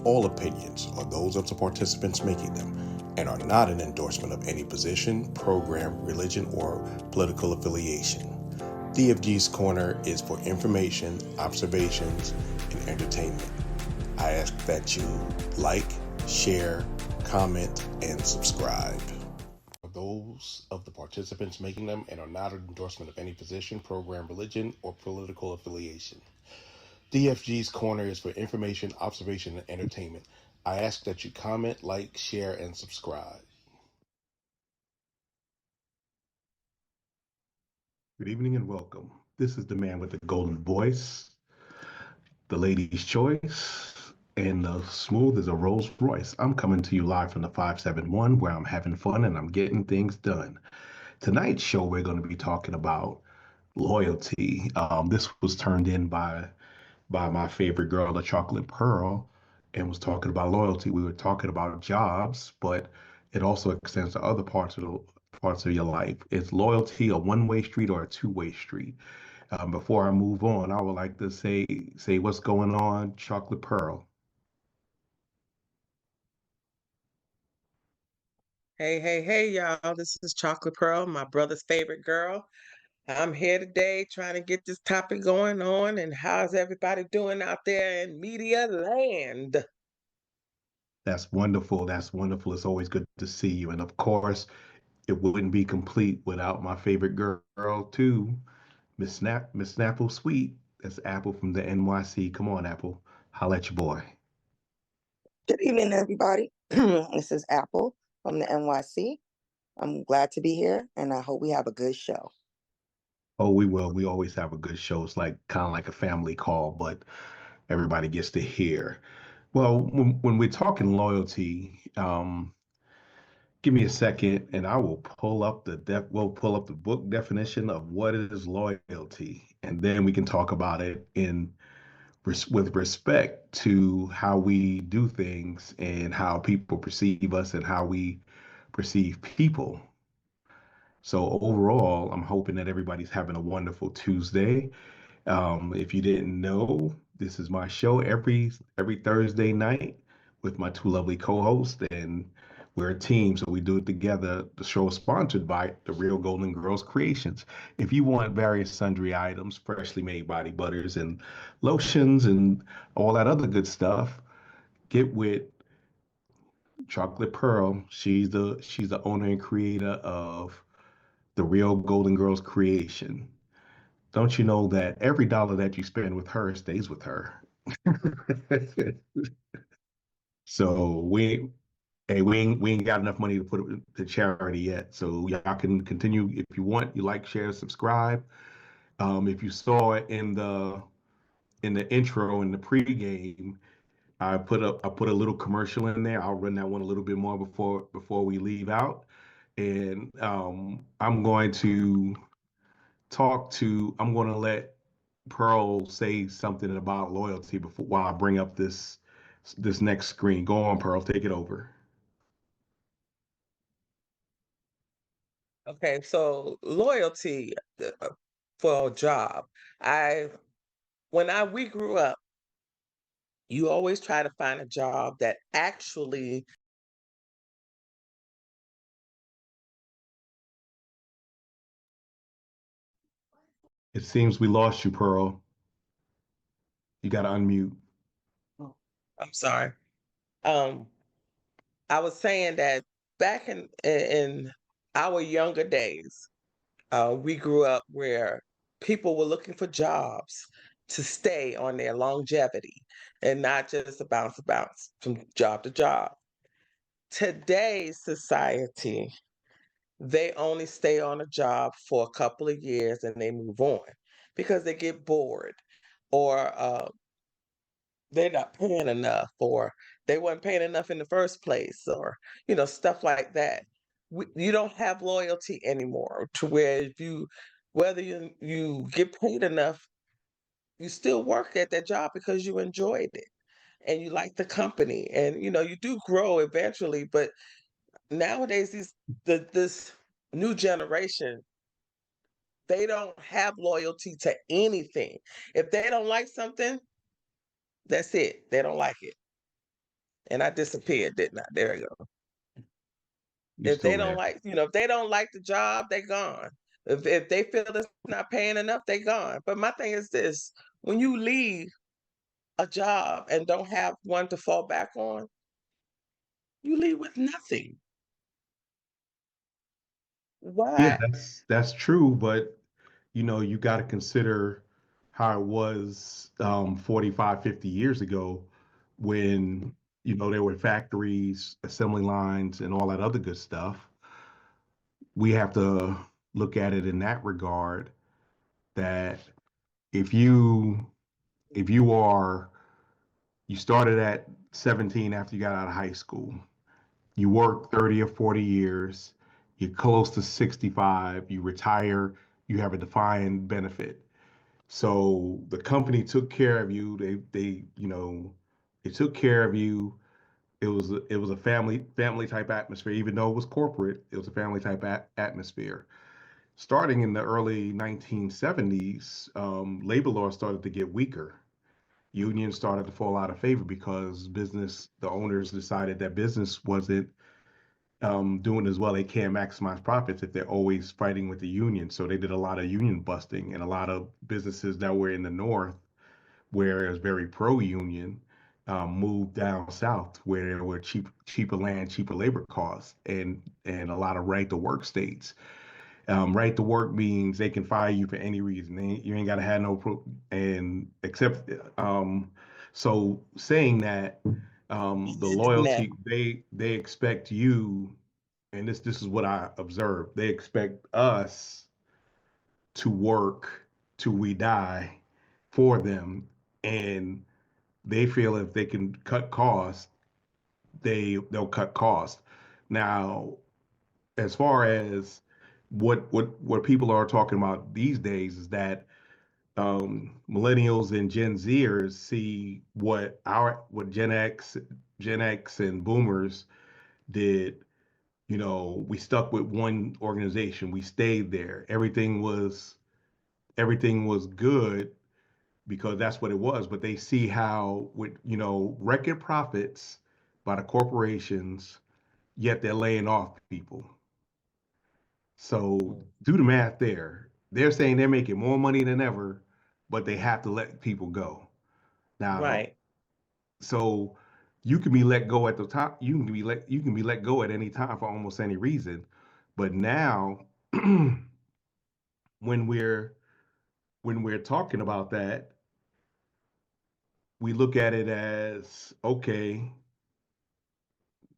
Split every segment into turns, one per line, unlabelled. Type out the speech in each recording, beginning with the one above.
All opinions are those of the participants making them and are not an endorsement of any position, program, religion, or political affiliation. DFG's Corner is for information, observations, and entertainment. I ask that you like, share, comment, and subscribe. Those of the participants making them and are not an endorsement of any position, program, religion, or political affiliation. DFG's Corner is for information, observation, and entertainment. I ask that you comment, like, share, and subscribe. Good evening and welcome. This is the man with the golden voice, the lady's choice, and the smooth as a Rolls Royce. I'm coming to you live from the 571 where I'm having fun and I'm getting things done. Tonight's show, we're going to be talking about loyalty. This was turned in by my favorite girl, the Chocolate Pearl, and was talking about loyalty. We were talking about jobs, but it also extends to other parts of your life. Is loyalty a one-way street or a two-way street? Before I move on, I would like to say what's going on, Chocolate Pearl.
Hey, y'all. This is Chocolate Pearl, my brother's favorite girl. I'm here today trying to get this topic going on. And how's everybody doing out there in media land?
That's wonderful. That's wonderful. It's always good to see you. And of course, it wouldn't be complete without my favorite girl too, Miss Snapple Sweet. That's Apple from the NYC. Come on, Apple. Holla at your boy.
Good evening, everybody. This is Apple from the NYC. I'm glad to be here, and I hope we have a good show.
Oh, we will. We always have a good show. It's like kind of like a family call, but everybody gets to hear. Well, when we're talking loyalty, give me a second, and I will we'll pull up the book definition of what is loyalty, and then we can talk about it with respect to how we do things and how people perceive us and how we perceive people. So overall, I'm hoping that everybody's having a wonderful Tuesday. If you didn't know, this is my show every Thursday night with my two lovely co-hosts, and we're a team, so we do it together. The show is sponsored by the Real Golden Girls Creations. If you want various sundry items, freshly made body butters and lotions and all that other good stuff, get with Chocolate Pearl. She's the owner and creator of the Real Golden Girls Creation. Don't you know that every dollar that you spend with her stays with her? So we ain't got enough money to put it to charity yet. So y'all can continue if you want. You like, share, subscribe. If you saw it in the intro in the pregame, I put a little commercial in there. I'll run that one a little bit more before we leave out, and I'm going to I'm going to let Pearl say something about loyalty while I bring up this next screen. Go on, Pearl, take it over.
Okay, so loyalty for a job. We grew up, you always try to find a job that actually
It seems we lost you, Pearl. You got to unmute.
I'm sorry. Um, I was saying that back in our younger days, we grew up where people were looking for jobs to stay on their longevity and not just a bounce from job to job. Today's society, they only stay on a job for a couple of years and they move on because they get bored or they're not paying enough or they weren't paying enough in the first place or stuff like that. You don't have loyalty anymore to where if whether you get paid enough, you still work at that job because you enjoyed it and you like the company and you do grow eventually. But nowadays this new generation, they don't have loyalty to anything. If they don't like something, that's it. They don't like it. And I disappeared, didn't I? There we go.
You
If
still
they don't
there?
like, if they don't like the job, they gone. If they feel it's not paying enough, they gone. But my thing is this: when you leave a job and don't have one to fall back on, you leave with nothing.
Yeah,
Why?
that's true, but you got to consider how it was 45, 50 years ago when, there were factories, assembly lines, and all that other good stuff. We have to look at it in that regard that if you if you are you started at 17 after you got out of high school, you work 30 or 40 years, you're close to 65, you retire, you have a defined benefit. So the company took care of you. They took care of you. It was a family type atmosphere, even though it was corporate. It was a family type atmosphere. Starting in the early 1970s, labor law started to get weaker. Unions started to fall out of favor because the owners decided that business wasn't doing as well. They can't maximize profits if they're always fighting with the union. So they did a lot of union busting, and a lot of businesses that were in the north, where it was very pro-union, moved down south where there were cheaper land, cheaper labor costs, and a lot of right to work states. Right to work means they can fire you for any reason. You ain't got to have no and except so saying that the
Now,
loyalty they expect you, and this is what I observed. They expect us to work till we die for them, and they feel if they can cut costs, they'll cut costs. Now, as far as what people are talking about these days is that millennials and Gen Zers see what Gen X and Boomers did. We stuck with one organization. We stayed there. Everything was good because that's what it was. But they see how with record profits by the corporations, yet they're laying off people. So
mm,
do the math there. They're saying they're making more money than ever, but they have to let people go. Now,
right,
so you can be let go at the top. You can be let go at any time for almost any reason. But now when we're talking about that, we look at it as okay,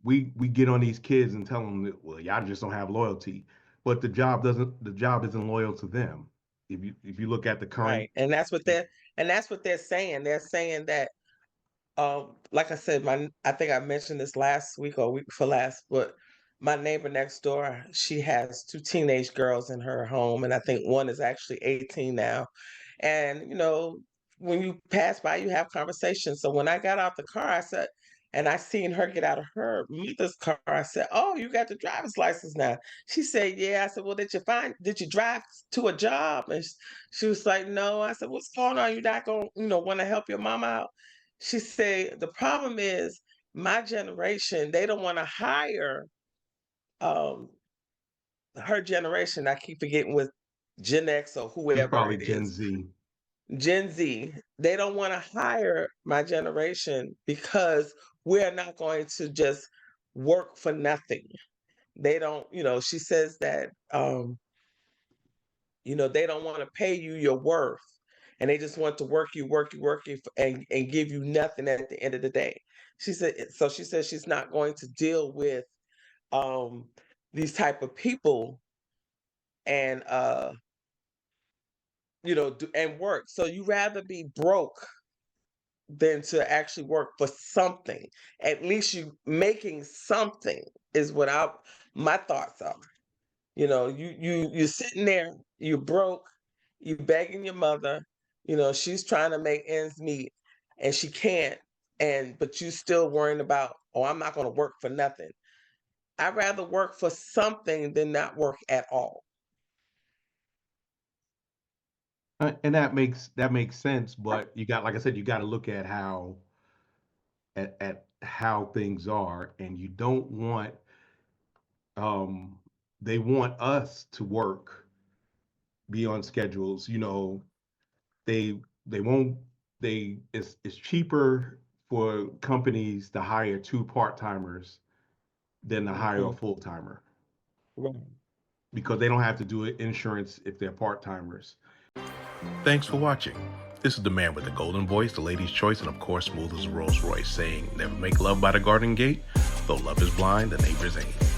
we get on these kids and tell them that, well, y'all just don't have loyalty. But the job isn't loyal to them. If you look at the current.
right. And that's what they're saying. They're saying that like I said, I think I mentioned this last week or week before last, but my neighbor next door, she has two teenage girls in her home, and I think one is actually 18 now. And when you pass by, you have conversations. So when I got out the car, I said, and I seen her get out of her mother's car, I said, "Oh, you got the driver's license now." She said, "Yeah." I said, "Well, did you drive to a job?" And she was like, "No." I said, "What's going on? You not gonna, want to help your mom out?" She said, "The problem is my generation, they don't want to hire um her generation." I keep forgetting with Gen X or
It's
whoever
probably
it
Gen
is.
Z.
Gen Z, they don't want to hire my generation because we're not going to just work for nothing. They don't, she says that they don't want to pay you your worth, and they just want to work you and give you nothing at the end of the day. She says she's not going to deal with um these type of people and and work. So you rather be broke than to actually work for something. At least you making something is what my thoughts are. You're sitting there, you broke, you begging your mother, she's trying to make ends meet and she can't, but you still worrying about, oh, I'm not gonna work for nothing. I'd rather work for something than not work at all.
And that makes sense, but like I said, you got to look at how at how things are, and you don't want they want us to work beyond schedules. They they won't it's cheaper for companies to hire two part-timers than to hire a
Mhm.
full-timer
Right.
because they don't have to do insurance if they're part-timers.
Thanks for watching. This is the man with the golden voice, the lady's choice, and of course, smooth as a Rolls Royce, saying, never make love by the garden gate, though love is blind, the neighbor's aim.